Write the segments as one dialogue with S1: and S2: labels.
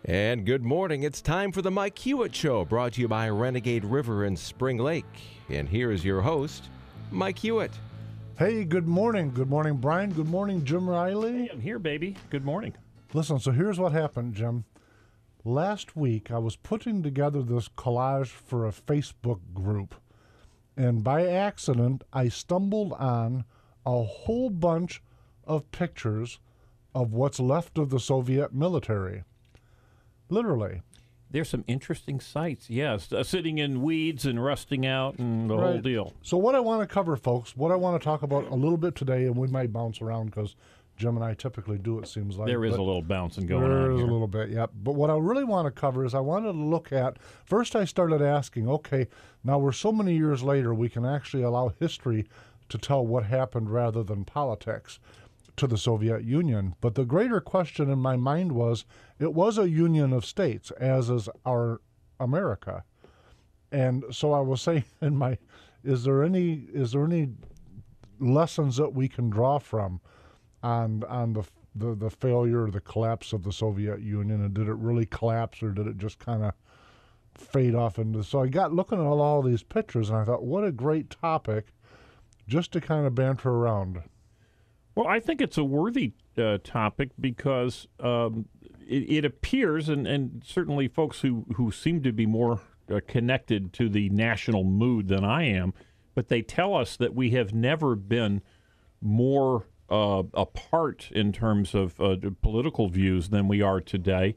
S1: And good morning. It's time for the Mike Hewitt Show, brought to you by Renegade River and Spring Lake. And here is your host, Mike Hewitt.
S2: Hey, good morning. Good morning, Brian. Good morning, Jim Riley.
S3: Hey, I'm here, baby. Good morning.
S2: Listen, so here's what happened, Jim. Last week, I was putting together this collage for a Facebook group, and by accident, I stumbled on a whole bunch of pictures of what's left of the Soviet military. Literally.
S3: There's some interesting sights, yes. Sitting in weeds and rusting out and the whole deal.
S2: So what I want to cover, folks, what I want to talk about a little bit today, and we might bounce around because Jim and I typically do, it seems like.
S3: There is a little bouncing going on
S2: There is
S3: here.
S2: a little bit, yep. But what I really want to cover is I wanted to look at, first I started asking, okay, now we're so many years later, we can actually allow history to tell what happened rather than politics to the Soviet Union. But the greater question in my mind was, it was a union of states, as is our America. And so I was saying in my, is there any lessons that we can draw from on the failure or the collapse of the Soviet Union, and did it really collapse or did it just kind of fade off into? So I got looking at all these pictures and I thought, what a great topic just to kind of banter around.
S3: Well, I think it's a worthy topic because it appears, and certainly folks who seem to be more connected to the national mood than I am, but they tell us that we have never been more apart in terms of political views than we are today.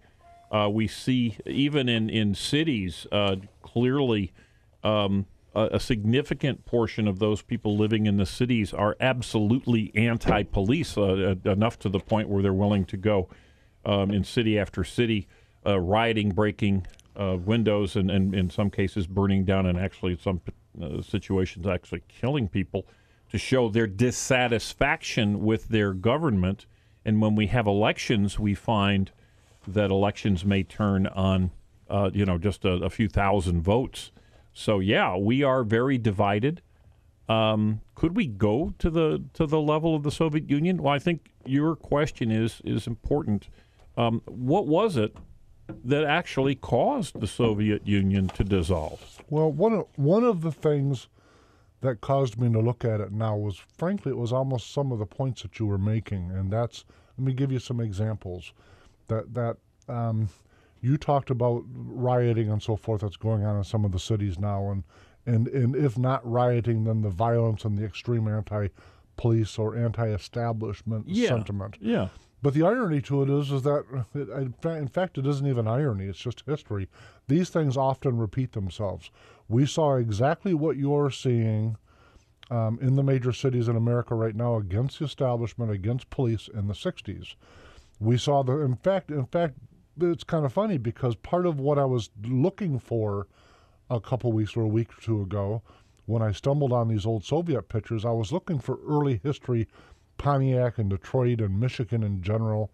S3: We see, even in cities, clearly a significant portion of those people living in the cities are absolutely anti-police, enough to the point where they're willing to go in city after city, rioting, breaking windows, and in some cases burning down, and actually in some situations actually killing people, to show their dissatisfaction with their government. And when we have elections, we find that elections may turn on, just a few thousand votes. So yeah, we are very divided. Could we go to the level of the Soviet Union? Well, I think your question is important. What was it that actually caused the Soviet Union to dissolve?
S2: Well, one of the things that caused me to look at it now was, frankly, it was almost some of the points that you were making, and that's, let me give you some examples. That you talked about rioting and so forth that's going on in some of the cities now, and if not rioting, then the violence and the extreme anti-police or anti-establishment sentiment.
S3: Yeah.
S2: But the irony to it is that, in fact, it isn't even irony, it's just history. These things often repeat themselves. We saw exactly what you're seeing in the major cities in America right now against the establishment, against police in the 60s. We saw in fact, it's kind of funny because part of what I was looking for a couple weeks or a week or two ago, when I stumbled on these old Soviet pictures, I was looking for early history, Pontiac and Detroit and Michigan in general.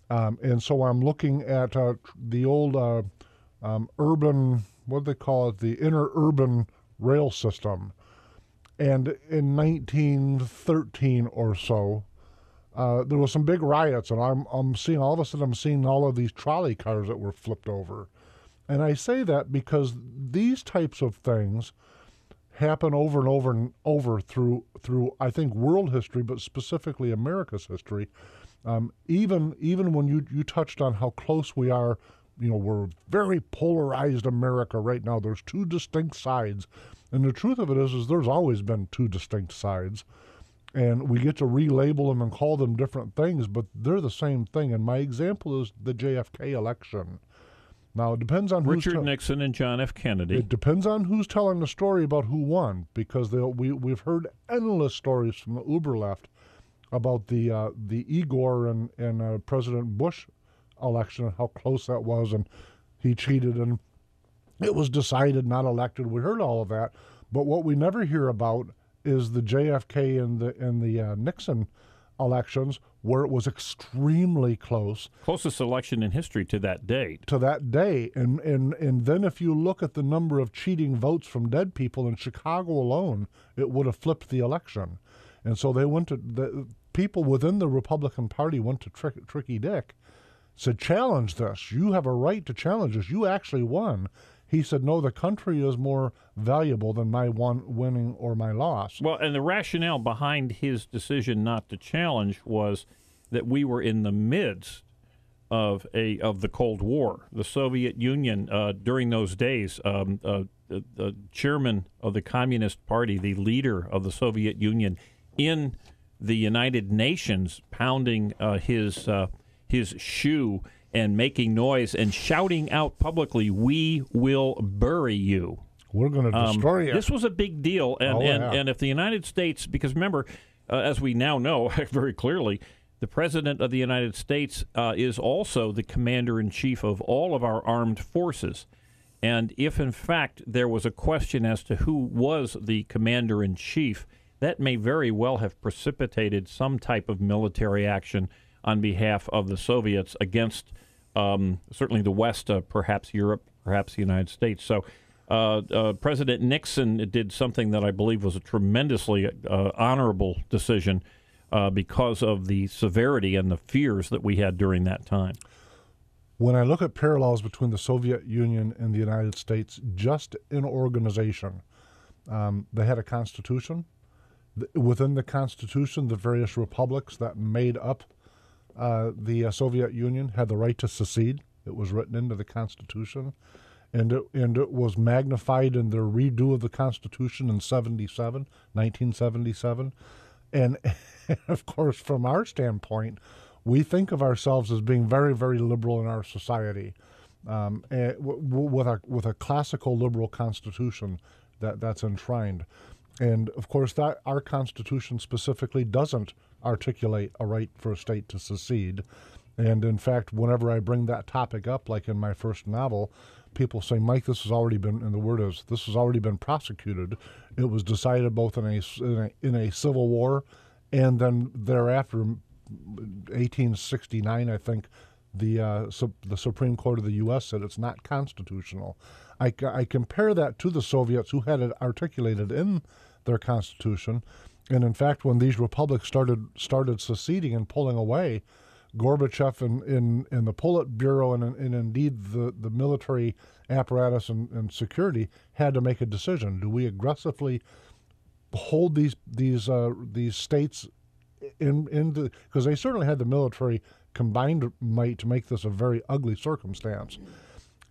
S2: And so I'm looking at the old urban, what do they call it, the interurban rail system. And in 1913 or so, there was some big riots, and I'm seeing, all of a sudden I'm seeing all of these trolley cars that were flipped over. And I say that because these types of things happen over and over and over through I think world history, but specifically America's history. Even when you touched on how close we are, we're very polarized America right now. There's two distinct sides, and the truth of it is there's always been two distinct sides, and we get to relabel them and call them different things, but they're the same thing. And my example is the JFK election. Now, it depends on
S3: Richard Nixon and John F. Kennedy.
S2: It depends on who's telling the story about who won, because we've heard endless stories from the uber left about the Igor and President Bush election and how close that was, and he cheated and it was decided, not elected. We heard all of that, but what we never hear about is the JFK and the Nixon elections, where it was extremely close.
S3: Closest election in history to that date.
S2: And then if you look at the number of cheating votes from dead people in Chicago alone, it would have flipped the election. And so they went to, the people within the Republican Party went to Tricky Dick said, challenge this. You have a right to challenge this. You actually won. He said, no, the country is more valuable than my winning or my loss.
S3: Well, and the rationale behind his decision not to challenge was that we were in the midst of the Cold War. The Soviet Union, during those days, the chairman of the Communist Party, the leader of the Soviet Union, in the United Nations, pounding his shoe and making noise and shouting out publicly, "We will bury you.
S2: We're going to destroy you."
S3: This was a big deal. And if the United States, because remember, as we now know very clearly, the President of the United States is also the commander-in-chief of all of our armed forces. And if, in fact, there was a question as to who was the commander-in-chief, that may very well have precipitated some type of military action on behalf of the Soviets against certainly the West, perhaps Europe, perhaps the United States. So President Nixon did something that I believe was a tremendously honorable decision because of the severity and the fears that we had during that time.
S2: When I look at parallels between the Soviet Union and the United States, just in organization, they had a constitution. Within the constitution, the various republics that made up the Soviet Union had the right to secede. It was written into the Constitution, and it was magnified in their redo of the Constitution in 1977. And of course, from our standpoint, we think of ourselves as being very, very liberal in our society, with a classical liberal constitution that's enshrined. And of course, that our Constitution specifically doesn't articulate a right for a state to secede. And in fact, whenever I bring that topic up, like in my first novel, people say, "Mike, this has already been," and the word is, "this has already been prosecuted." It was decided both in a civil war, and then thereafter, 1869, I think, the Supreme Court of the U.S. said it's not constitutional. I compare that to the Soviets, who had it articulated in their constitution, and in fact, when these republics started seceding and pulling away, Gorbachev in the Politburo and indeed the military apparatus and security had to make a decision: do we aggressively hold these states into, because they certainly had the military combined might to make this a very ugly circumstance.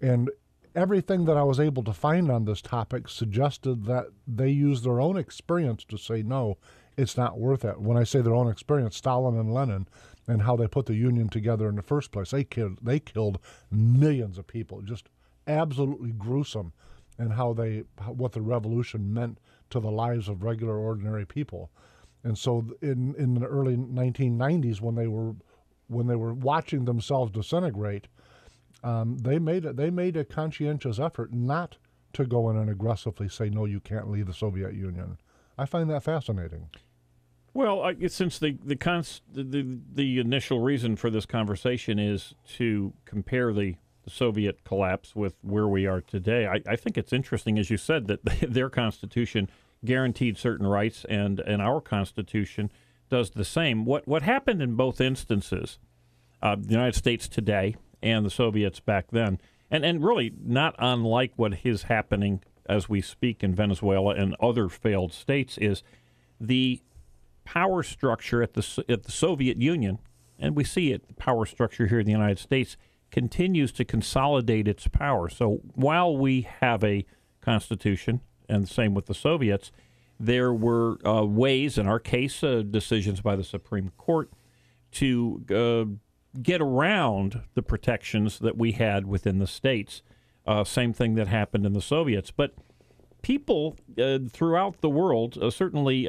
S2: And everything that I was able to find on this topic suggested that they used their own experience to say, no, it's not worth it. When I say their own experience, Stalin and Lenin, and how they put the Union together in the first place, they killed millions of people, just absolutely gruesome, and what the revolution meant to the lives of regular, ordinary people. And so in the early 1990s, when they were watching themselves disintegrate, they made a conscientious effort not to go in and aggressively say, no, you can't leave the Soviet Union. I find that fascinating.
S3: Well, since the initial reason for this conversation is to compare the Soviet collapse with where we are today, I think it's interesting, as you said, that their Constitution guaranteed certain rights, and our Constitution does the same. What happened in both instances, the United States today and the Soviets back then, and really not unlike what is happening as we speak in Venezuela and other failed states, is the power structure at the Soviet Union, and we see it, the power structure here in the United States, continues to consolidate its power. So while we have a Constitution, and the same with the Soviets, there were ways, in our case, decisions by the Supreme Court, to get around the protections that we had within the states. Same thing that happened in the Soviets. But people throughout the world, certainly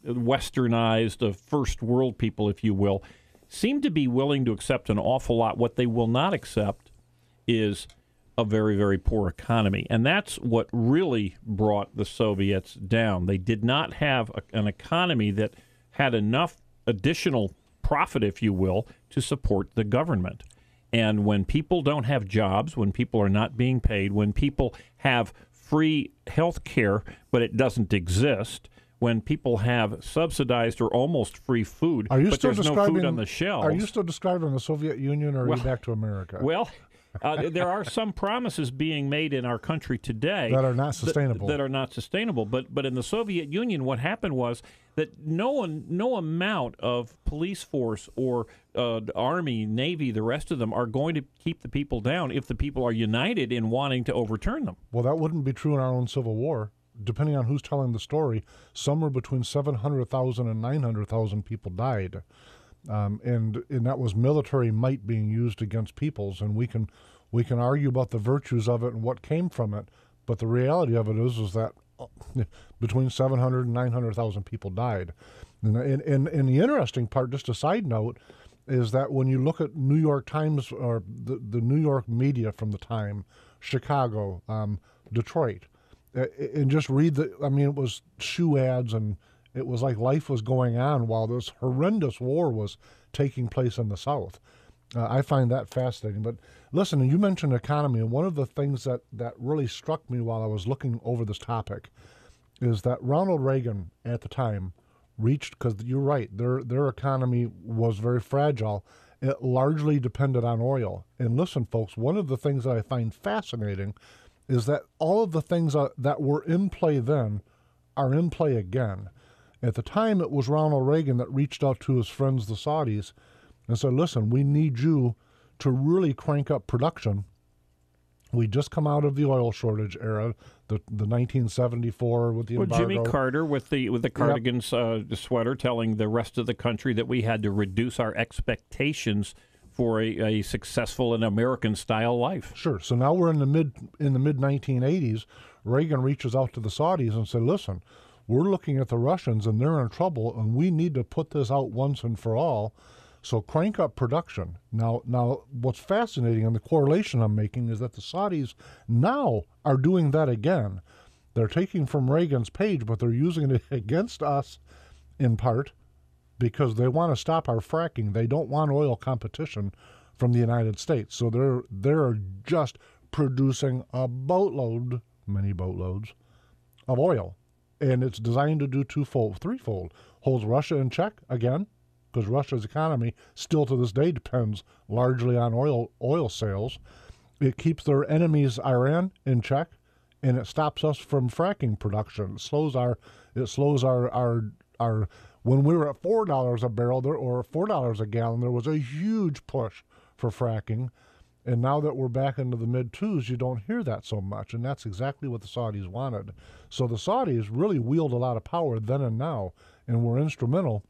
S3: westernized, first world people, if you will, seem to be willing to accept an awful lot. What they will not accept is a very, very poor economy. And that's what really brought the Soviets down. They did not have an economy that had enough additional profit, if you will, to support the government. And when people don't have jobs, when people are not being paid, when people have free health care, but it doesn't exist, when people have subsidized or almost free food,
S2: Are you
S3: but
S2: still
S3: there's no
S2: describing?
S3: food on the shelves.
S2: Are you still describing the Soviet Union, or are you back to America?
S3: Well, there are some promises being made in our country today
S2: that are not sustainable.
S3: That are not sustainable. But in the Soviet Union, what happened was that no amount of police force or Army, Navy, the rest of them are going to keep the people down if the people are united in wanting to overturn them.
S2: Well, that wouldn't be true in our own Civil War. Depending on who's telling the story, somewhere between 700,000 and 900,000 people died. And that was military might being used against peoples, and we can argue about the virtues of it and what came from it, but the reality of it is that between 700 and 900,000 people died. And the interesting part, just a side note, is that when you look at New York Times or the New York media from the time, Chicago, Detroit, and just read it was shoe ads, and it was like life was going on while this horrendous war was taking place in the South. I find that fascinating. But listen, you mentioned economy, and one of the things that really struck me while I was looking over this topic is that Ronald Reagan at the time reached, because you're right, their economy was very fragile. It largely depended on oil. And listen, folks, one of the things that I find fascinating is that all of the things that were in play then are in play again. At the time, it was Ronald Reagan that reached out to his friends, the Saudis, and said, listen, we need you to really crank up production. We just come out of the oil shortage era, the 1974 with the embargo.
S3: Jimmy Carter with the cardigans sweater telling the rest of the country that we had to reduce our expectations for a successful and American-style life.
S2: Sure. So now we're in the mid 1980s. Reagan reaches out to the Saudis and said, listen, we're looking at the Russians and they're in trouble, and we need to put this out once and for all. So crank up production. Now, what's fascinating, and the correlation I'm making, is that the Saudis now are doing that again. They're taking from Reagan's page, but they're using it against us in part because they want to stop our fracking. They don't want oil competition from the United States. So they're just producing a boatload, many boatloads, of oil. And it's designed to do threefold. Holds Russia in check, again, because Russia's economy still to this day depends largely on oil sales. It keeps their enemies, Iran, in check, and it stops us from fracking production. It slows our when we were at $4 a barrel or $4 a gallon, there was a huge push for fracking. And now that we're back into the mid-twos, you don't hear that so much, and that's exactly what the Saudis wanted. So the Saudis really wield a lot of power then and now, and were instrumental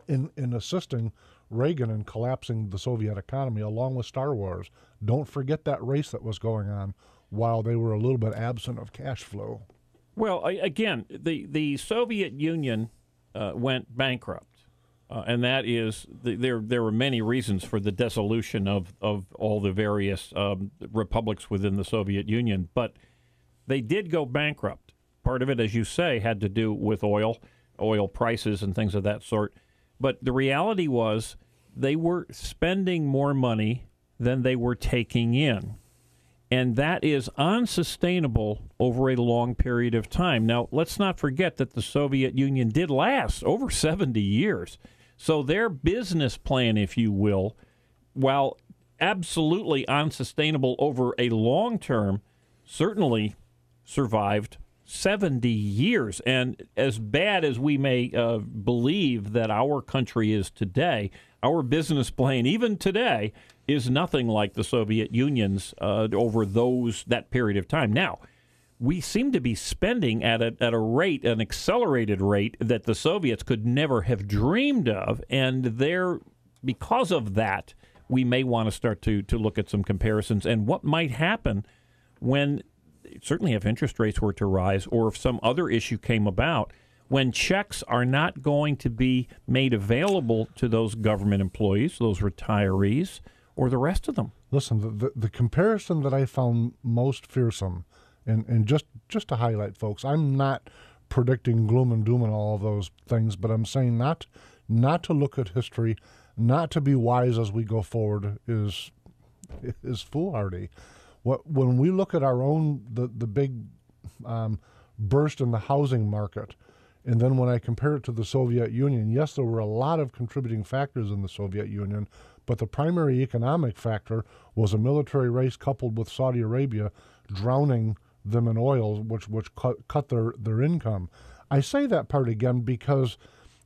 S2: in assisting Reagan in collapsing the Soviet economy, along with Star Wars. Don't forget that race that was going on while they were a little bit absent of cash flow.
S3: Well, again, the Soviet Union went bankrupt. And that is, there were many reasons for the dissolution of all the various republics within the Soviet Union, but they did go bankrupt. Part of it, as you say, had to do with oil prices and things of that sort. But the reality was they were spending more money than they were taking in. And that is unsustainable over a long period of time. Now, let's not forget that the Soviet Union did last over 70 years. So their business plan, if you will, while absolutely unsustainable over a long term, certainly survived 70 years. And as bad as we may believe that our country is today, our business plan, even today, is nothing like the Soviet Union's over that period of time. Now, we seem to be spending at a rate, an accelerated rate, that the Soviets could never have dreamed of, and because of that, we may want to start to look at some comparisons and what might happen when, certainly if interest rates were to rise or if some other issue came about, when checks are not going to be made available to those government employees, those retirees, or the rest of them.
S2: Listen, the comparison that I found most fearsome, and just to highlight, folks, I'm not predicting gloom and doom and all of those things, but I'm saying not to look at history, not to be wise as we go forward is foolhardy. When we look at our own the big burst in the housing market, And then when I compare it to the Soviet Union, yes, there were a lot of contributing factors in the Soviet Union, but the primary economic factor was a military race coupled with Saudi Arabia drowning them in oil, which cut their income. I say that part again because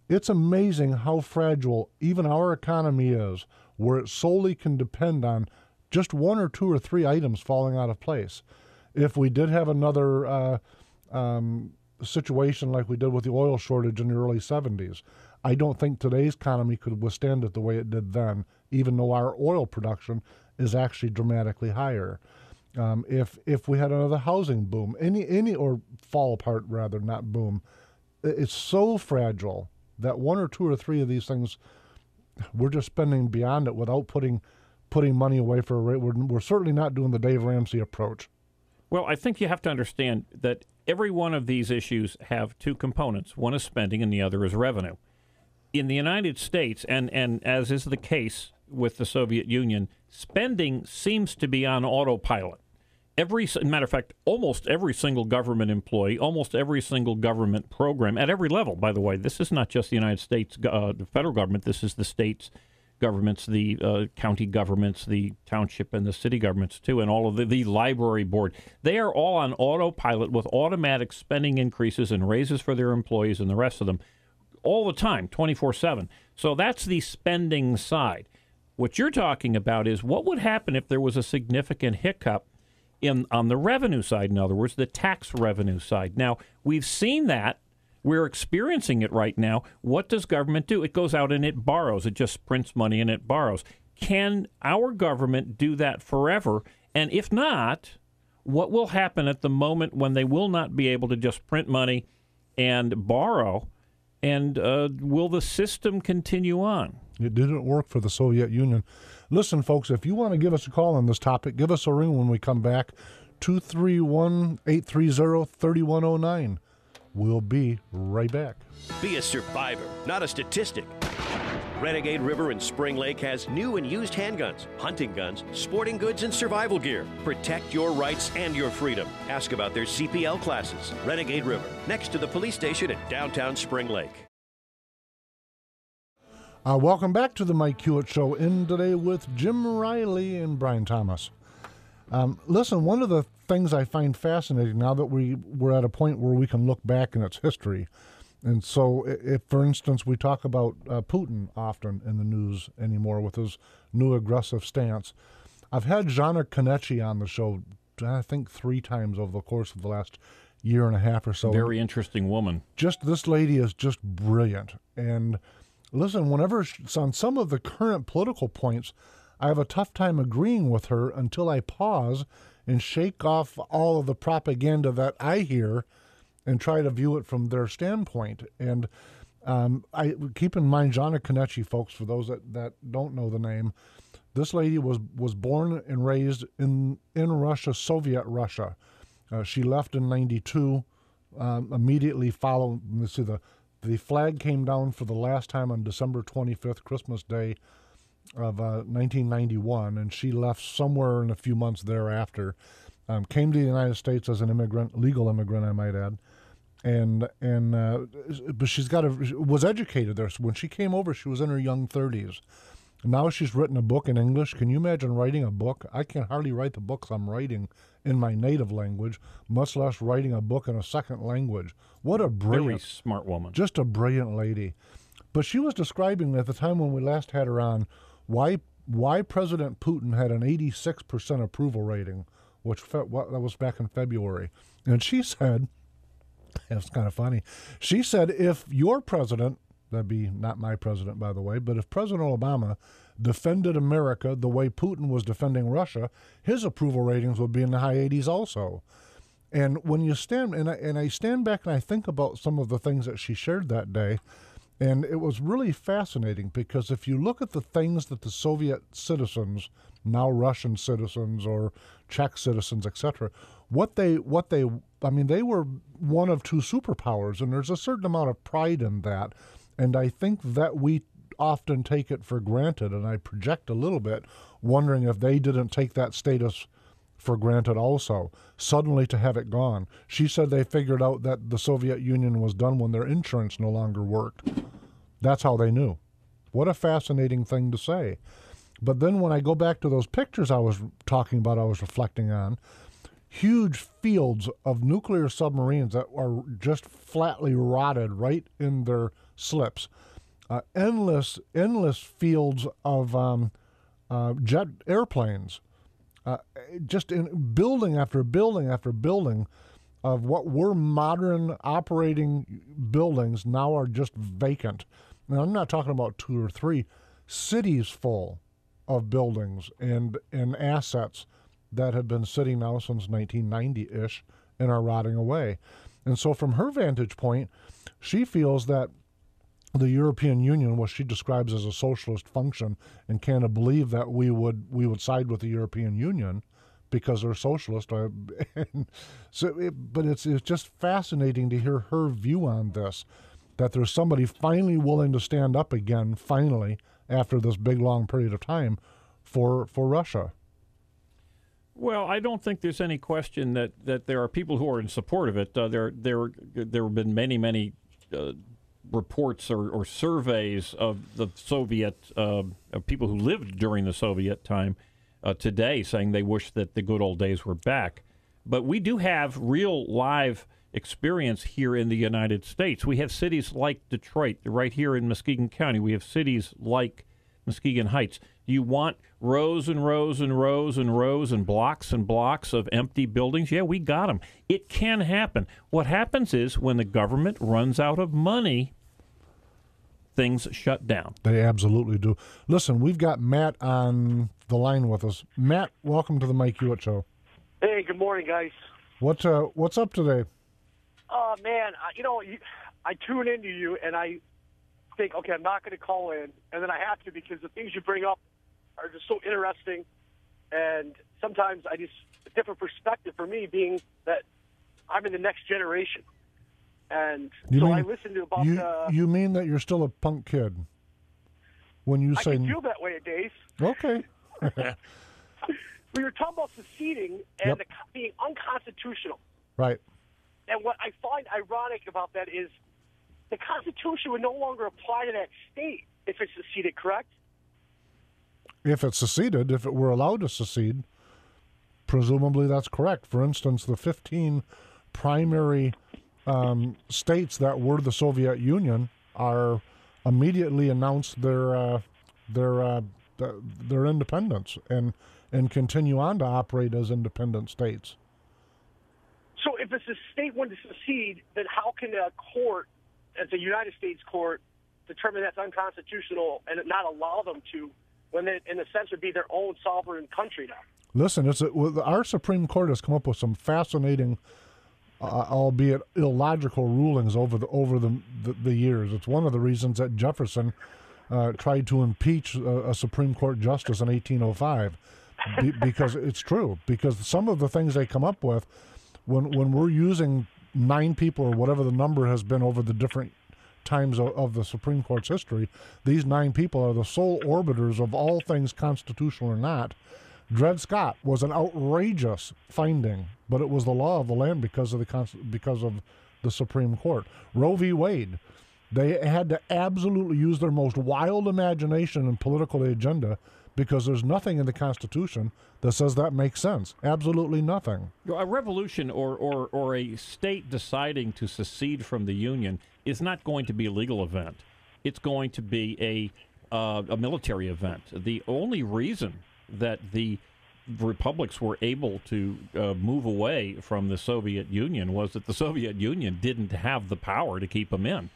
S2: it's amazing how fragile even our economy is, where it solely can depend on just one or two or three items falling out of place. If we did have another situation like we did with the oil shortage in the early 70s, I don't think today's economy could withstand it the way it did then, even though our oil production is actually dramatically higher. If we had another housing boom, any or fall apart rather, not boom, it's so fragile that one or two or three of these things, we're just spending beyond it without putting money away for a rate. We're certainly not doing the Dave Ramsey approach.
S3: Well, I think you have to understand that every one of these issues have two components. One is spending and the other is revenue. In the United States, and as is the case with the Soviet Union, spending seems to be on autopilot. Matter of fact, almost every single government employee, almost every single government program, at every level, by the way, this is not just the United States, the federal government, this is the states governments, the county governments, the township and the city governments too, and all of the library board. They are all on autopilot with automatic spending increases and raises for their employees and the rest of them all the time, 24/7. So that's the spending side. What you're talking about is what would happen if there was a significant hiccup on the revenue side, in other words, the tax revenue side. Now, we've seen that. We're experiencing it right now. What does government do? It goes out and it borrows. It just prints money and it borrows. Can our government do that forever? And if not, what will happen at the moment when they will not be able to just print money and borrow? And will the system continue on?
S2: It didn't work for the Soviet Union. Listen, folks, if you want to give us a call on this topic, give us a ring when we come back. 231-830-3109. We'll be right back.
S4: Be a survivor, not a statistic. Renegade River in Spring Lake has new and used handguns, hunting guns, sporting goods, and survival gear. Protect your rights and your freedom. Ask about their CPL classes. Renegade River, next to the police station in downtown Spring Lake.
S2: Welcome back to the Mike Hewitt Show, in today with Jim Riley and Brian Thomas. Listen, one of the things I find fascinating now that we're at a point where we can look back in its history, and so if, for instance, we talk about Putin often in the news anymore with his new aggressive stance. I've had Jana Konecki on the show, I think 3 times over the course of the last year and a half or so.
S3: Very interesting woman.
S2: This lady is just brilliant. And listen, whenever on some of the current political points, I have a tough time agreeing with her until I pause and shake off all of the propaganda that I hear and try to view it from their standpoint. And I keep in mind Jana Konecki, folks, for those that don't know the name. This lady was born and raised in Russia, Soviet Russia. She left in 92, immediately following, let's see, the flag came down for the last time on December 25th, Christmas Day of 1991, and she left somewhere in a few months thereafter. Came to the United States as an immigrant, legal immigrant, I might add, but was educated there. So when she came over, she was in her young 30s. Now she's written a book in English. Can you imagine writing a book? I can hardly write the books I'm writing in my native language, much less writing a book in a second language. What a brilliant,
S3: very smart woman.
S2: Just a brilliant lady. But she was describing at the time when we last had her on why President Putin had an 86% approval rating, that was back in February. And she said, it's kind of funny, she said if your president, that'd be not my president, by the way, but if President Obama defended America the way Putin was defending Russia, his approval ratings would be in the high 80s also. And when you stand, and I stand back and I think about some of the things that she shared that day, and it was really fascinating because if you look at the things that the Soviet citizens, now Russian citizens or Czech citizens, etc., they were one of 2 superpowers, and there's a certain amount of pride in that. And I think that we often take it for granted, and I project a little bit, wondering if they didn't take that status for granted also, suddenly to have it gone. She said they figured out that the Soviet Union was done when their insurance no longer worked. That's how they knew. What a fascinating thing to say. But then when I go back to those pictures I was talking about, I was reflecting on, huge fields of nuclear submarines that are just flatly rotted right in their slips. Endless fields of jet airplanes. Just in building after building after building of what were modern operating buildings now are just vacant. And I'm not talking about 2 or 3 cities full of buildings and assets that have been sitting now since 1990-ish and are rotting away. And so from her vantage point, she feels that the European Union, what she describes as a socialist function, and can't believe that we would side with the European Union because they're socialist. But it's just fascinating to hear her view on this, that there's somebody finally willing to stand up again, finally, after this big, long period of time, for Russia.
S3: Well, I don't think there's any question that there are people who are in support of it. There have been many reports or surveys of the Soviet of people who lived during the Soviet time today saying they wish that the good old days were back. But we do have real live experience here in the United States. We have cities like Detroit, right here in Muskegon County. We have cities like Muskegon Heights. Do you want rows and rows and rows and rows and blocks of empty buildings? Yeah, we got them. It can happen. What happens is when the government runs out of money, things shut down.
S2: They absolutely do. Listen, we've got Matt on the line with us. Matt, welcome to the Mike Hewitt Show.
S5: Hey, good morning, guys.
S2: What's up today?
S5: Oh, man, I tune into you, and I think, okay, I'm not going to call in, and then I have to because the things you bring up are just so interesting, and sometimes a different perspective for me being that I'm in the next generation. And I listen to about...
S2: You mean that you're still a punk kid? When you say...
S5: I can feel that way at days.
S2: Okay.
S5: We were talking about seceding and being unconstitutional.
S2: Right.
S5: And what I find ironic about that is the Constitution would no longer apply to that state if it's seceded, correct?
S2: If it's seceded, if it were allowed to secede, presumably that's correct. For instance, the 15 primary states that were the Soviet Union are immediately announced their independence and continue on to operate as independent states.
S5: So if it's a state wanted to secede, then how can a court, as a United States court, determine that's unconstitutional and not allow them to, when they, in a sense, would be their own sovereign country now?
S2: Listen, our Supreme Court has come up with some fascinating, albeit illogical, rulings over the years. It's one of the reasons that Jefferson tried to impeach a Supreme Court justice in 1805, because it's true. Because some of the things they come up with, when we're using 9 people or whatever the number has been over the different times of the Supreme Court's history, these 9 people are the sole arbiters of all things constitutional or not. Dred Scott was an outrageous finding, but it was the law of the land because of the Supreme Court. Roe v. Wade, they had to absolutely use their most wild imagination and political agenda because there's nothing in the Constitution that says that makes sense. Absolutely nothing.
S3: A revolution or a state deciding to secede from the Union is not going to be a legal event. It's going to be a military event. The only reason that the republics were able to move away from the Soviet Union was that the Soviet Union didn't have the power to keep them in.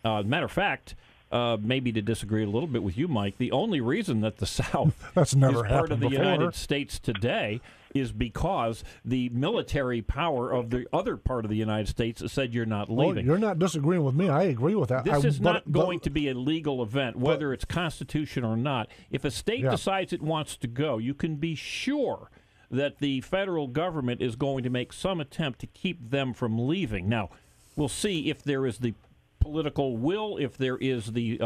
S3: Matter of fact, maybe to disagree a little bit with you, Mike, the only reason that the South
S2: is
S3: part of the
S2: before.
S3: United States today is because the military power of the other part of the United States said you're not leaving.
S2: You're not disagreeing with me. I agree with that.
S3: This is not going to be a legal event, whether it's constitutional or not. If a state decides it wants to go, you can be sure that the federal government is going to make some attempt to keep them from leaving. Now, we'll see if there is the political will, if there is the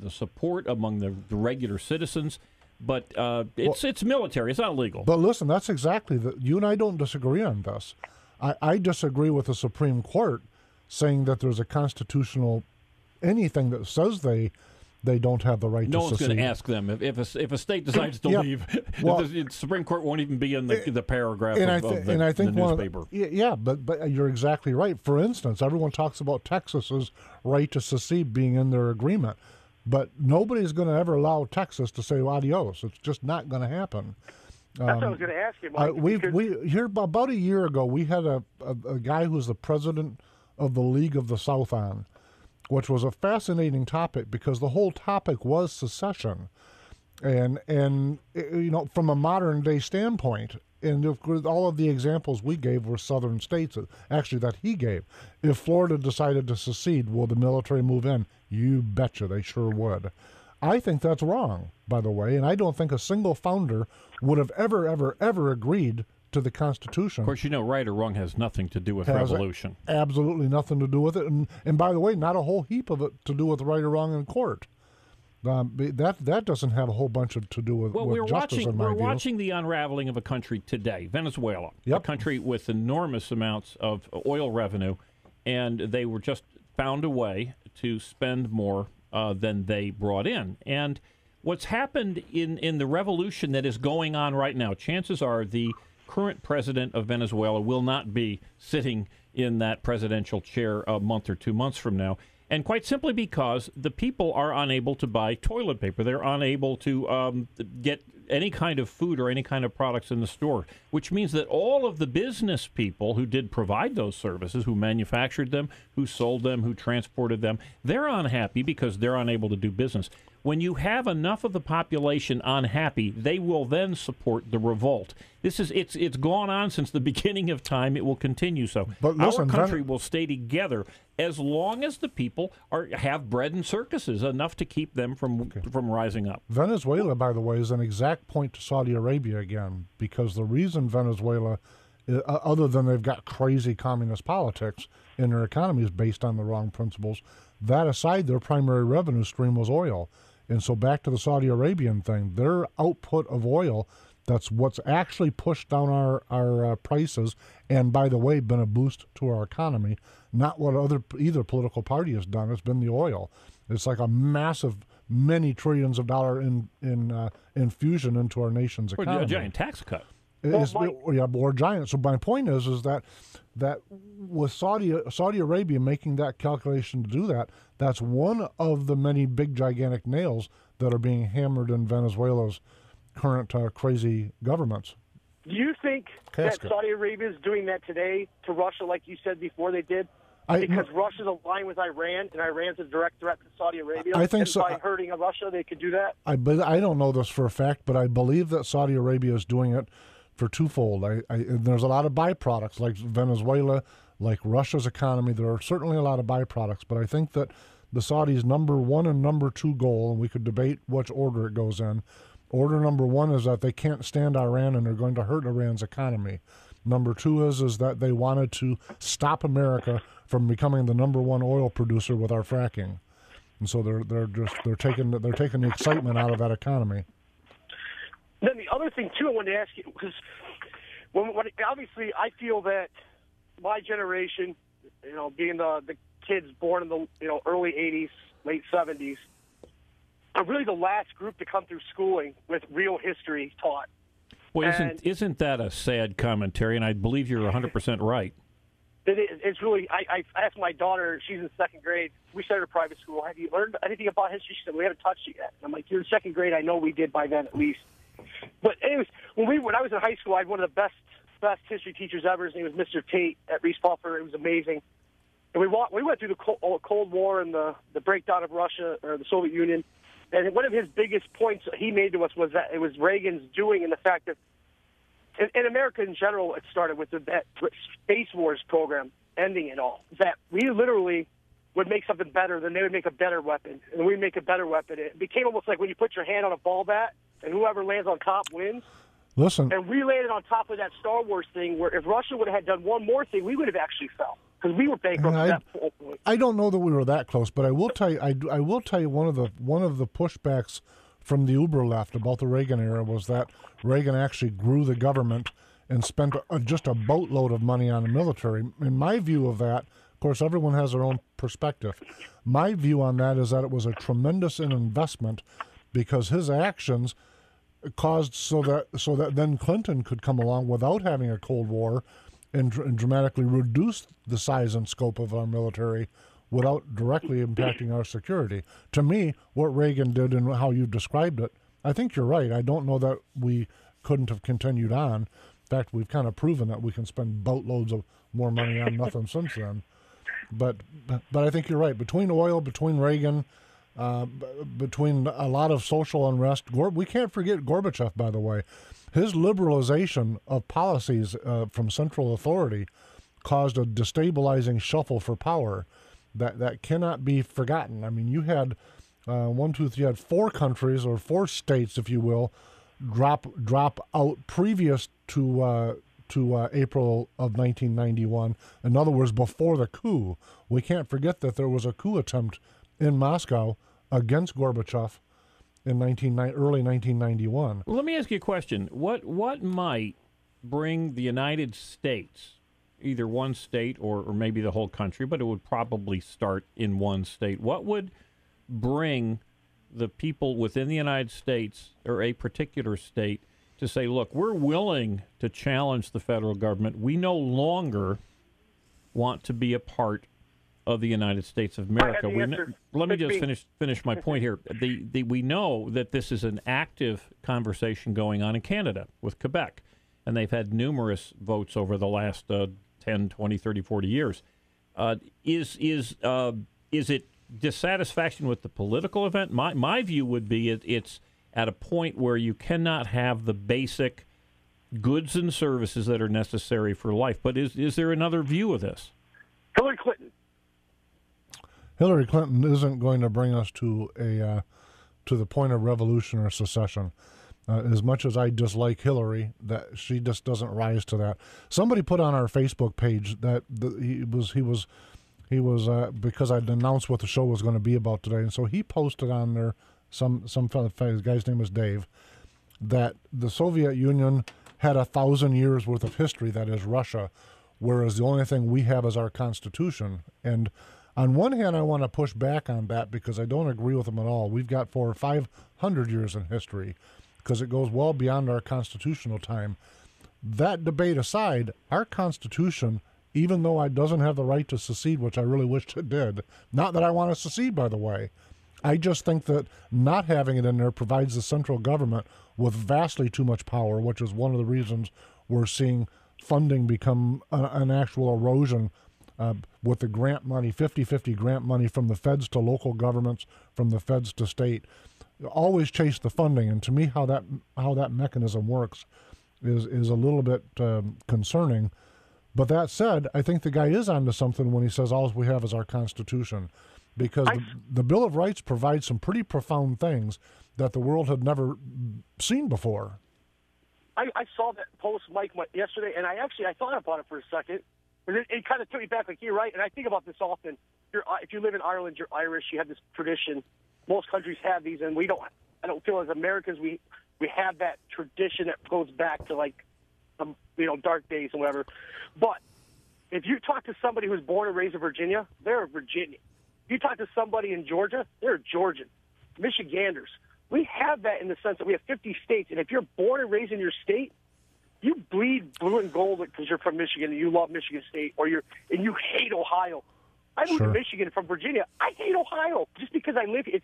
S3: support among the regular citizens. But it's military. It's not legal.
S2: But listen, that's exactly you and I don't disagree on this. I disagree with the Supreme Court saying that there's a constitutional anything that says they don't have the right
S3: no
S2: to
S3: one's
S2: secede.
S3: going to ask them if a state decides to leave.
S2: Well,
S3: the Supreme Court won't even be in the paragraph
S2: and
S3: of the newspaper.
S2: But you're exactly right. For instance, everyone talks about Texas's right to secede being in their agreement, but nobody's going to ever allow Texas to say adios. It's just not going to happen.
S5: That's what I was going to ask you, Mike.
S2: We here about a year ago, we had a guy who's the president of the League of the South on, which was a fascinating topic because the whole topic was secession, and from a modern day standpoint, and all of the examples we gave were southern states, actually that he gave. If Florida decided to secede, will the military move in? You betcha, they sure would. I think that's wrong, by the way, and I don't think a single founder would have ever agreed to the Constitution.
S3: Of course, right or wrong has nothing to do with revolution.
S2: Absolutely nothing to do with it, and by the way, not a whole heap of it to do with right or wrong in court. That doesn't have a whole bunch to do with justice in my view.
S3: We're watching the unraveling of a country today, Venezuela,
S2: Yep.
S3: a country with enormous amounts of oil revenue, and they were just found a way to spend more than they brought in. And what's happened in the revolution that is going on right now, chances are the current president of Venezuela will not be sitting in that presidential chair a month or 2 months from now. And quite simply because the people are unable to buy toilet paper. They're unable to get any kind of food or any kind of products in the store, which means that all of the business people who did provide those services, who manufactured them, who sold them, who transported them, they're unhappy because they're unable to do business. When you have enough of the population unhappy, they will then support the revolt. It's gone on since the beginning of time. It will continue so.
S2: But listen,
S3: our country will stay together as long as the people have bread and circuses, enough to keep them from rising up.
S2: Venezuela, by the way, is an exact point to Saudi Arabia again, because the reason Venezuela, other than they've got crazy communist politics in their economy, is based on the wrong principles. That aside, their primary revenue stream was oil. And so back to the Saudi Arabian thing, their output of oil, that's what's actually pushed down our prices, and by the way, been a boost to our economy. Not what either political party has done. It's been the oil. It's like a massive, many trillions of dollars infusion into our nation's economy.
S3: A giant tax cut.
S2: Or giant. So my point is that with Saudi Arabia making that calculation to do that, that's one of the many big gigantic nails that are being hammered in Venezuela's current crazy governments.
S5: Do you think that Saudi Arabia is doing that today to Russia, like you said before they did? Because Russia's aligned with Iran, and Iran's a direct threat to Saudi Arabia.
S2: I think
S5: and
S2: so.
S5: By hurting Russia, they could do that?
S2: I don't know this for a fact, but I believe that Saudi Arabia is doing it for twofold. There's a lot of byproducts, like Venezuela, like Russia's economy. There are certainly a lot of byproducts, but I think that the Saudis' number one and number two goal, and we could debate which order it goes in. Order number one is that they can't stand Iran and they're going to hurt Iran's economy. Number two is that they wanted to stop America from becoming the number one oil producer with our fracking, and so they're taking the excitement out of that economy.
S5: Then the other thing too, I wanted to ask you, because when obviously I feel that my generation, being the kids born in the early '80s, late '70s, are really the last group to come through schooling with real history taught.
S3: Well, isn't that a sad commentary? And I believe you're 100% right.
S5: It's really. I asked my daughter; she's in second grade. We started a private school. Have you learned anything about history? She said, "We haven't touched it yet." I'm like, "You're in second grade. I know we did by then, at least." But anyways, when I was in high school, I had one of the best history teachers ever. His name was Mr. Tate at Reese Puffer. It was amazing. And we went through the Cold War and the breakdown of Russia or the Soviet Union. And one of his biggest points he made to us was that it was Reagan's doing, and the fact that in America in general, it started with that Space Wars program ending it all. That we literally would make something better, then they would make a better weapon, and we'd make a better weapon. It became almost like when you put your hand on a ball bat, and whoever lands on top wins.
S2: Listen.
S5: And we landed on top of that Star Wars thing, where if Russia would have done one more thing, we would have actually fell, because we were bankrupt at that point.
S2: I don't know that we were that close, but I will tell you, I will tell you one of the pushbacks from the uber left about the Reagan era was that Reagan actually grew the government and spent just a boatload of money on the military. In my view of that, of course, everyone has their own perspective. My view on that is that it was a tremendous investment because his actions caused so that then Clinton could come along without having a Cold War and dramatically reduce the size and scope of our military without directly impacting our security. To me, what Reagan did and how you described it, I think you're right. I don't know that we couldn't have continued on. In fact, we've kind of proven that we can spend boatloads of more money on nothing since then. But I think you're right. Between oil, between Reagan, between a lot of social unrest, we can't forget Gorbachev, by the way. His liberalization of policies from central authority caused a destabilizing shuffle for power that cannot be forgotten. I mean, you had you had 4 countries or 4 states, if you will, drop out previous to April of 1991. In other words, before the coup. We can't forget that there was a coup attempt in Moscow against Gorbachev in early 1991.
S3: Well, let me ask you a question. What might bring the United States, either one state or maybe the whole country, but it would probably start in one state. What would bring the people within the United States or a particular state to say, look, we're willing to challenge the federal government. We no longer want to be a part of the United States of America. Let me just finish my point here. We know that this is an active conversation going on in Canada with Quebec, and they've had numerous votes over the last 10, 20, 30, 40 years. Is it dissatisfaction with the political event? My view would be it's at a point where you cannot have the basic goods and services that are necessary for life. But is there another view of this?
S5: Hillary Clinton.
S2: Hillary Clinton isn't going to bring us to the point of revolution or secession. As much as I dislike Hillary, that she just doesn't rise to that. Somebody put on our Facebook page that he was because I'd announced what the show was going to be about today, and so he posted on there, some guy's name is Dave, that the Soviet Union had 1,000 years worth of history, that is Russia, whereas the only thing we have is our Constitution. And on one hand, I want to push back on that because I don't agree with him at all. We've got 400 or 500 years in history because it goes well beyond our constitutional time. That debate aside, our Constitution, even though it doesn't have the right to secede, which I really wished it did, not that I want to secede, by the way, I just think that not having it in there provides the central government with vastly too much power, which is one of the reasons we're seeing funding become an actual erosion with the grant money, 50-50 grant money from the feds to local governments, from the feds to state. Always chase the funding, and to me how that mechanism works is a little bit concerning. But that said, I think the guy is onto something when he says all we have is our Constitution, because the Bill of Rights provides some pretty profound things that the world had never seen before.
S5: I saw that post, Mike, yesterday, and I thought about it for a second. But it kind of took me back, like, you're right, and I think about this often. If you live in Ireland, you're Irish, you have this tradition. Most countries have these, and we don't. I don't feel as Americans we have that tradition that goes back to, like, dark days and whatever. But if you talk to somebody who's born and raised in Virginia, they're a Virginian. If you talk to somebody in Georgia, they're a Georgian. Michiganders. We have that in the sense that we have 50 states, and if you're born and raised in your state, you bleed blue and gold because you're from Michigan and you love Michigan State, and you hate Ohio. I moved to Michigan from Virginia. I hate Ohio just because I live here.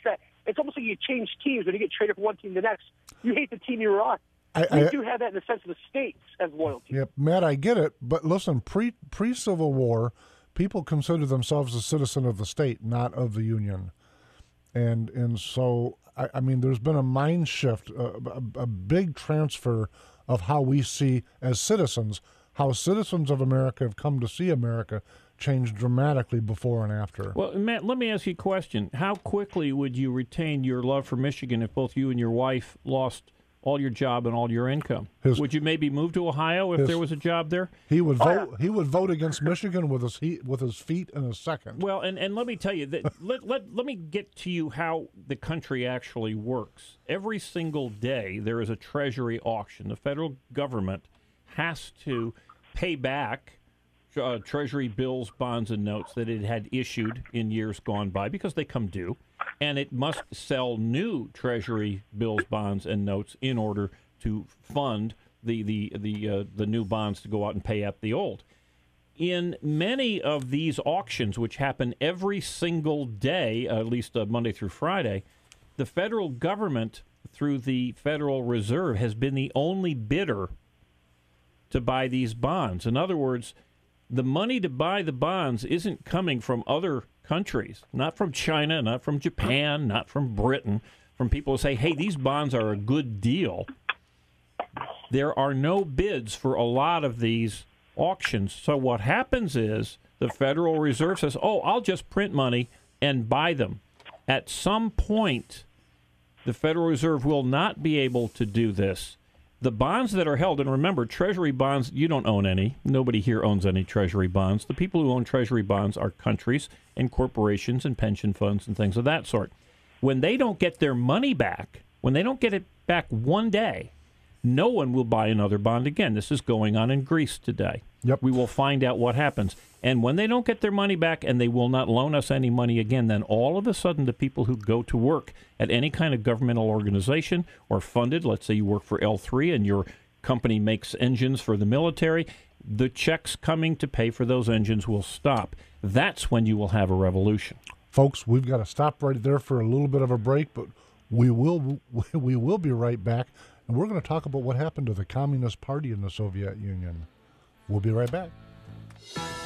S5: It's almost like you change teams when you get traded from one team to the next. You hate the team you were on. We do have that in the sense of the states as loyalty.
S2: Yep, Matt, I get it, but listen, pre-Civil War, people considered themselves a citizen of the state, not of the Union, and so I mean, there's been a mind shift, a big transfer of how we see as citizens, how citizens of America have come to see America changed dramatically before and after.
S3: Well, Matt, let me ask you a question. How quickly would you retain your love for Michigan if both you and your wife lost all your job and all your income. Would you maybe move to Ohio if there was a job there?
S2: He would vote. He would vote against Michigan with his feet in a second.
S3: Well, and let me tell you that let me get to you how the country actually works. Every single day there is a Treasury auction. The federal government has to pay back Treasury bills, bonds, and notes that it had issued in years gone by because they come due. And it must sell new Treasury bills, bonds, and notes in order to fund the new bonds to go out and pay up the old. In many of these auctions, which happen every single day, at least Monday through Friday, the federal government, through the Federal Reserve, has been the only bidder to buy these bonds. In other words, the money to buy the bonds isn't coming from other countries, not from China, not from Japan, not from Britain, from people who say, hey, these bonds are a good deal. There are no bids for a lot of these auctions. So what happens is the Federal Reserve says, oh, I'll just print money and buy them. At some point, the Federal Reserve will not be able to do this. The bonds that are held, and remember, Treasury bonds, you don't own any. Nobody here owns any Treasury bonds. The people who own Treasury bonds are countries and corporations and pension funds and things of that sort. When they don't get their money back, when they don't get it back one day, no one will buy another bond again. This is going on in Greece today.
S2: Yep.
S3: We will find out what happens. And when they don't get their money back and they will not loan us any money again, then all of a sudden the people who go to work at any kind of governmental organization or funded, let's say you work for L3 and your company makes engines for the military, the checks coming to pay for those engines will stop. That's when you will have a revolution.
S2: Folks, we've got to stop right there for a little bit of a break, but we will be right back, and we're going to talk about what happened to the Communist Party in the Soviet Union. We'll be right back.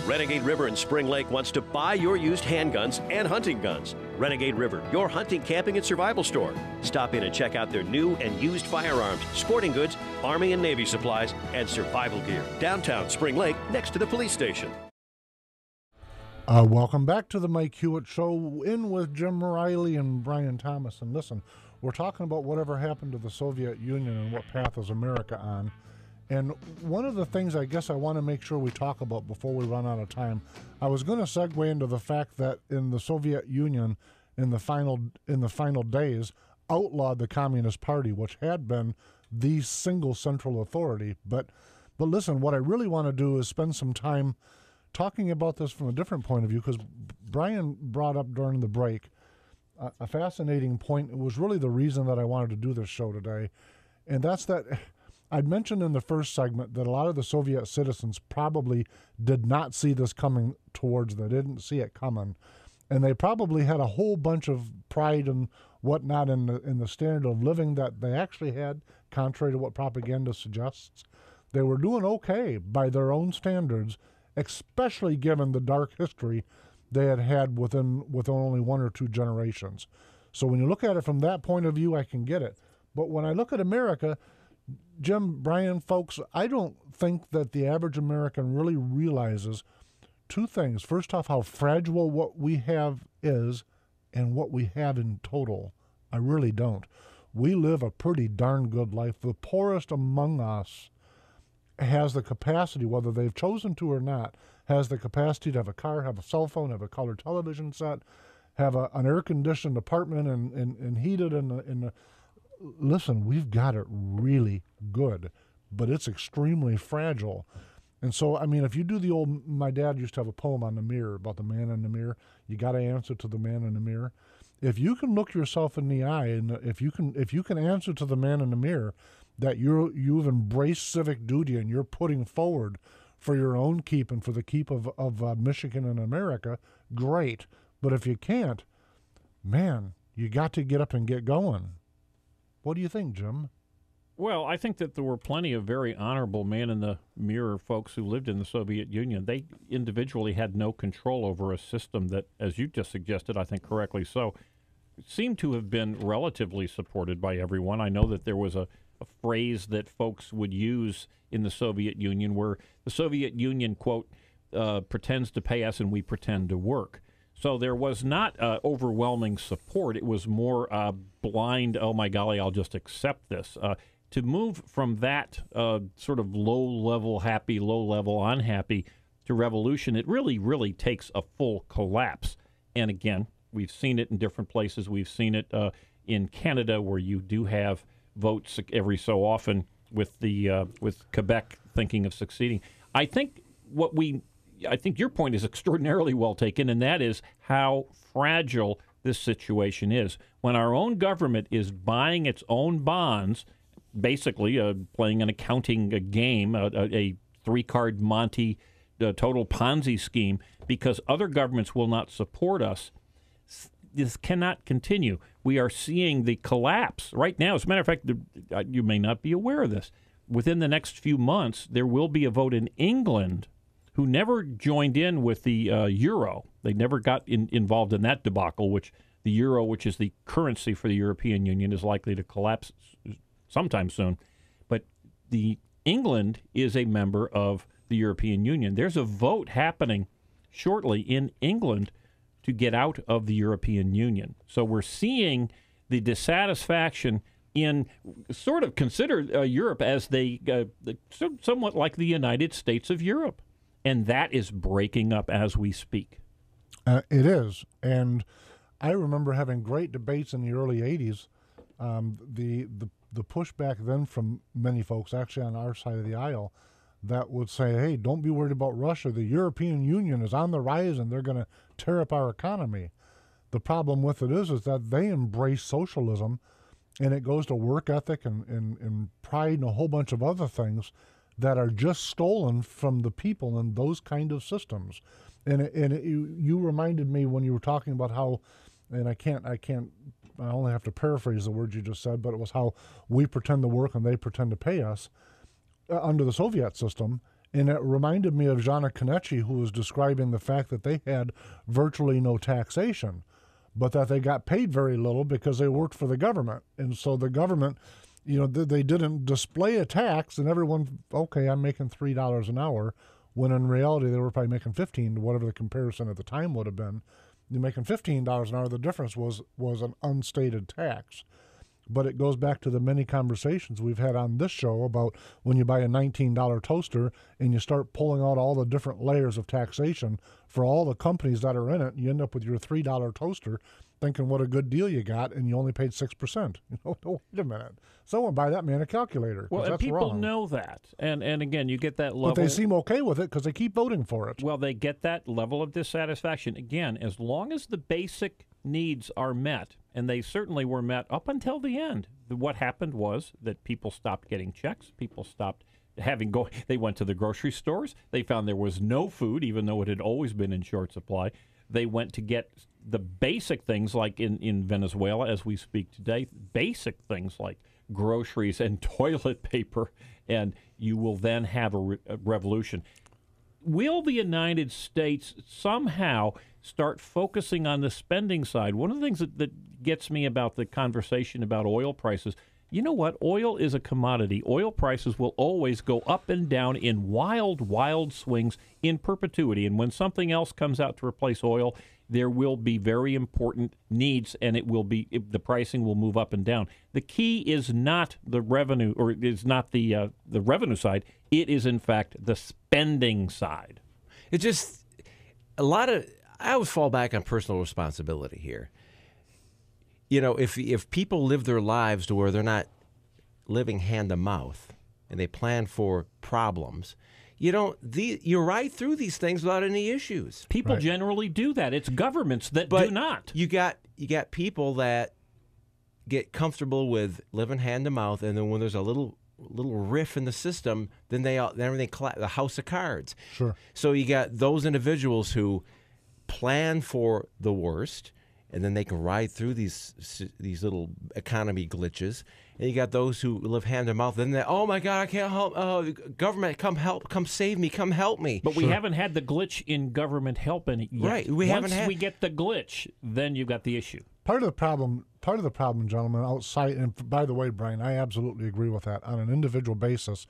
S4: Renegade River in Spring Lake wants to buy your used handguns and hunting guns. Renegade River, your hunting, camping, and survival store. Stop in and check out their new and used firearms, sporting goods, Army and Navy supplies, and survival gear. Downtown Spring Lake, next to the police station.
S2: Welcome back to the Mike Hewitt Show, in with Jim Riley and Brian Thomas. And listen, we're talking about whatever happened to the Soviet Union and what path is America on. And one of the things I guess I want to make sure we talk about before we run out of time, I was going to segue into the fact that in the Soviet Union, in the final days, outlawed the Communist Party, which had been the single central authority. But listen, what I really want to do is spend some time talking about this from a different point of view, because Brian brought up during the break a fascinating point. It was really the reason that I wanted to do this show today, and that's that I'd mentioned in the first segment that a lot of the Soviet citizens probably did not see this coming towards them. They didn't see it coming, and they probably had a whole bunch of pride and whatnot in the standard of living that they actually had, contrary to what propaganda suggests. They were doing okay by their own standards, especially given the dark history they had within only one or two generations. So when you look at it from that point of view, I can get it. But when I look at America, Jim, Brian, folks, I don't think that the average American really realizes two things. First off, how fragile what we have is and what we have in total. I really don't. We live a pretty darn good life. The poorest among us has the capacity, whether they've chosen to or not, has the capacity to have a car, have a cell phone, have a color television set, have an air-conditioned apartment and heated listen, we've got it really good, but it's extremely fragile. And so, I mean, if you do my dad used to have a poem on the mirror about the man in the mirror. You got to answer to the man in the mirror. If you can look yourself in the eye, and if you can answer to the man in the mirror that you've embraced civic duty and you're putting forward for your own keep and for the keep of Michigan and America, great. But if you can't, man, you got to get up and get going. What do you think, Jim?
S3: Well, I think that there were plenty of very honorable man-in-the-mirror folks who lived in the Soviet Union. They individually had no control over a system that, as you just suggested, I think correctly so, seemed to have been relatively supported by everyone. I know that there was a phrase that folks would use in the Soviet Union where the Soviet Union, quote, pretends to pay us and we pretend to work. So there was not overwhelming support. It was more blind, oh, my golly, I'll just accept this. to move from that sort of low-level happy, low-level unhappy to revolution, it really, really takes a full collapse. And again, we've seen it in different places. We've seen it in Canada, where you do have votes every so often with the with Quebec thinking of succeeding. I think your point is extraordinarily well taken, and that is how fragile this situation is. When our own government is buying its own bonds, basically playing an accounting game, a three-card Monte total Ponzi scheme, because other governments will not support us, this cannot continue. We are seeing the collapse right now. As a matter of fact, you may not be aware of this. Within the next few months, there will be a vote in England, who never joined in with the euro. They never got involved in that debacle, which the euro, which is the currency for the European Union, is likely to collapse sometime soon. But England is a member of the European Union. There's a vote happening shortly in England to get out of the European Union. So we're seeing the dissatisfaction in sort of consider Europe as somewhat like the United States of Europe. And that is breaking up as we speak.
S2: It is. And I remember having great debates in the early 80s. The pushback then from many folks, actually on our side of the aisle, that would say, hey, don't be worried about Russia. The European Union is on the rise and they're going to tear up our economy. The problem with it is that they embrace socialism, and it goes to work ethic and pride and a whole bunch of other things that are just stolen from the people in those kind of systems. You reminded me when you were talking about how, and I only have to paraphrase the words you just said, but it was how we pretend to work and they pretend to pay us under the Soviet system. And it reminded me of Jana Konechi, who was describing the fact that they had virtually no taxation, but that they got paid very little because they worked for the government. And so the government, they didn't display a tax, and everyone, okay, I'm making $3 an hour, when in reality they were probably making $15, whatever the comparison at the time would have been. You're making $15 an hour. The difference was an unstated tax. But it goes back to the many conversations we've had on this show about when you buy a $19 toaster and you start pulling out all the different layers of taxation for all the companies that are in it, you end up with your $3 toaster thinking what a good deal you got, and you only paid 6%. No, wait a minute. Someone buy that man a calculator.
S3: Well, and
S2: that's
S3: people
S2: wrong.
S3: know that. And again, you get that level.
S2: But they seem okay with it because they keep voting for it.
S3: Well, they get that level of dissatisfaction. Again, as long as the basic needs are met, and they certainly were met up until the end. What happened was that people stopped getting checks. People stopped they went to the grocery stores. They found there was no food, even though it had always been in short supply. They went to get the basic things, like in Venezuela as we speak today, basic things like groceries and toilet paper, and you will then have a revolution. Will the United States somehow start focusing on the spending side? One of the things that gets me about the conversation about oil prices, you know what? Oil is a commodity. Oil prices will always go up and down in wild, wild swings in perpetuity. And when something else comes out to replace oil, there will be very important needs, and the pricing will move up and down. The key is not the revenue, or is not the revenue side. It is, in fact, the spending side.
S1: It just I always fall back on personal responsibility here. If people live their lives to where they're not living hand to mouth and they plan for problems, you ride through these things without any issues.
S3: People generally do that. It's governments that do not.
S1: You got people that get comfortable with living hand to mouth, and then when there's a little riff in the system, then everything collapse. The house of cards.
S2: Sure.
S1: So you got those individuals who plan for the worst, and then they can ride through these little economy glitches. And you got those who live hand to mouth. And oh my God, I can't help. Government, come help, come save me, come help me.
S3: But we haven't had the glitch in government helping it yet.
S1: Right,
S3: Once we get the glitch, then you've got the issue.
S2: Part of the problem, gentlemen, outside, and by the way, Brian, I absolutely agree with that. On an individual basis,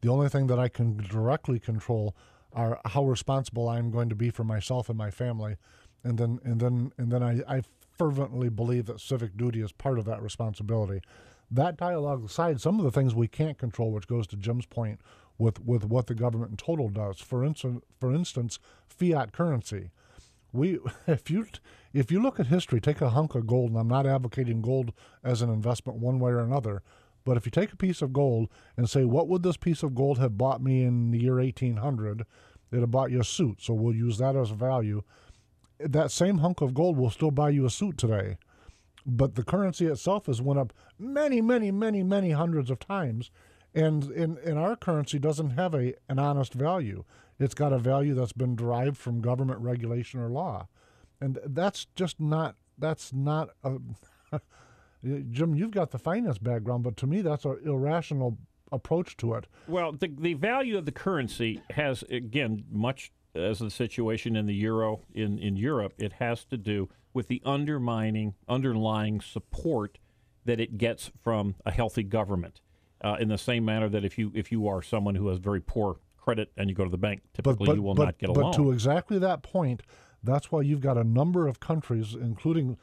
S2: the only thing that I can directly control are how responsible I'm going to be for myself and my family. And then I fervently believe that civic duty is part of that responsibility. that dialogue aside, some of the things we can't control, which goes to Jim's point with what the government in total does. For instance, fiat currency. If you look at history, take a hunk of gold, and I'm not advocating gold as an investment one way or another, but if you take a piece of gold and say, what would this piece of gold have bought me in the year 1800? It'd have bought you a suit, so we'll use that as a value. That same hunk of gold will still buy you a suit today, but the currency itself has went up many, many, many, many hundreds of times, and in our currency doesn't have an honest value. It's got a value that's been derived from government regulation or law, and that's not a Jim, you've got the finance background, but to me that's an irrational approach to it.
S3: Well, the value of the currency has, again, much as the situation in the euro in Europe, it has to do with the underlying support that it gets from a healthy government. In the same manner that if you are someone who has very poor credit and you go to the bank, typically you will not get a loan.
S2: But to exactly that point, that's why you've got a number of countries, including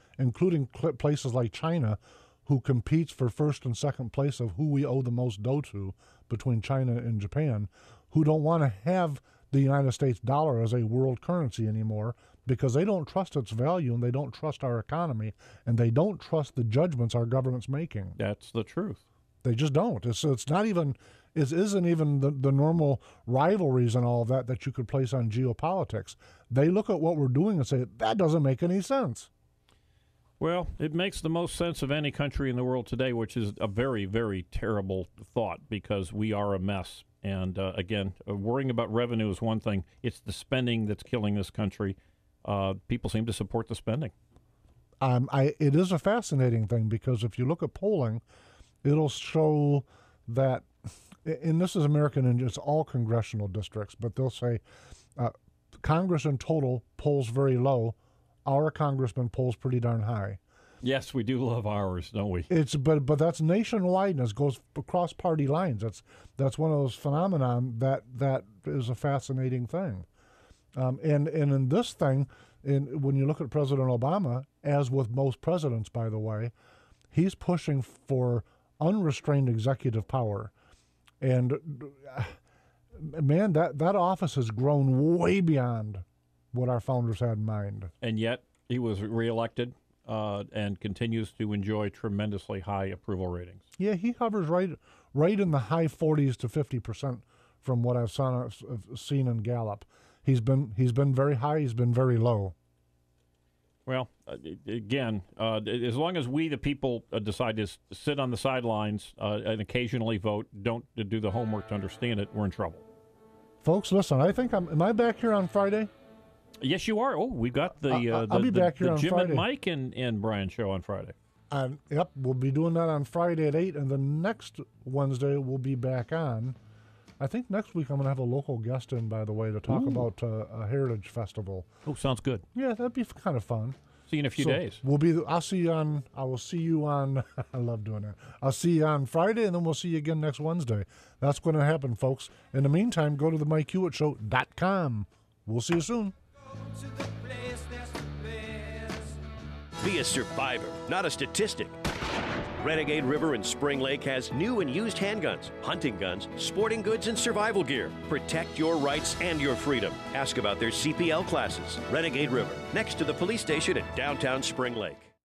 S2: places like China, who competes for first and second place of who we owe the most dough to between China and Japan, who don't want to have the United States dollar as a world currency anymore because they don't trust its value and they don't trust our economy and they don't trust the judgments our government's making.
S3: That's the truth.
S2: They just don't. It isn't even the normal rivalries and all of that you could place on geopolitics. They look at what we're doing and say, that doesn't make any sense.
S3: Well, it makes the most sense of any country in the world today, which is a very, very terrible thought because we are a mess. And again, worrying about revenue is one thing. It's the spending that's killing this country. People seem to support the spending.
S2: It is a fascinating thing because if you look at polling, it'll show that, and this is American and it's all congressional districts, but they'll say Congress in total polls very low. Our congressman polls pretty darn high.
S3: Yes, we do love ours, don't we?
S2: But that's nationwide and it goes across party lines. That's one of those phenomenon that is a fascinating thing. And in this thing, when you look at President Obama, as with most presidents, by the way, he's pushing for unrestrained executive power. And man, that office has grown way beyond what our founders had in mind.
S3: And yet he was reelected and continues to enjoy tremendously high approval ratings.
S2: Yeah, he hovers right in the high 40s to 50% from what I've seen in Gallup. He's been very high. He's been very low.
S3: Well, again, as long as we, the people, decide to sit on the sidelines and occasionally vote, don't do the homework to understand it, we're in trouble.
S2: Folks, listen, I think am I back here on Friday?
S3: Yes, you are. Oh, we've got
S2: I'll be back here on
S3: Jim
S2: Friday.
S3: and Mike and Brian show on Friday.
S2: Yep, we'll be doing that on Friday at 8, and the next Wednesday we'll be back on. I think next week I'm going to have a local guest in, by the way, to talk about a heritage festival.
S3: Oh, sounds good.
S2: Yeah, that'd be kind of fun.
S3: See you in a few days.
S2: I will see you on I love doing that. I'll see you on Friday, and then we'll see you again next Wednesday. That's going to happen, folks. In the meantime, go to the MikeHewittShow.com. We'll see you soon.
S4: Be a survivor, not a statistic. Renegade River in Spring Lake has new and used handguns, hunting guns, sporting goods, and survival gear. Protect your rights and your freedom. Ask about their CPL classes. Renegade River, next to the police station in downtown Spring Lake.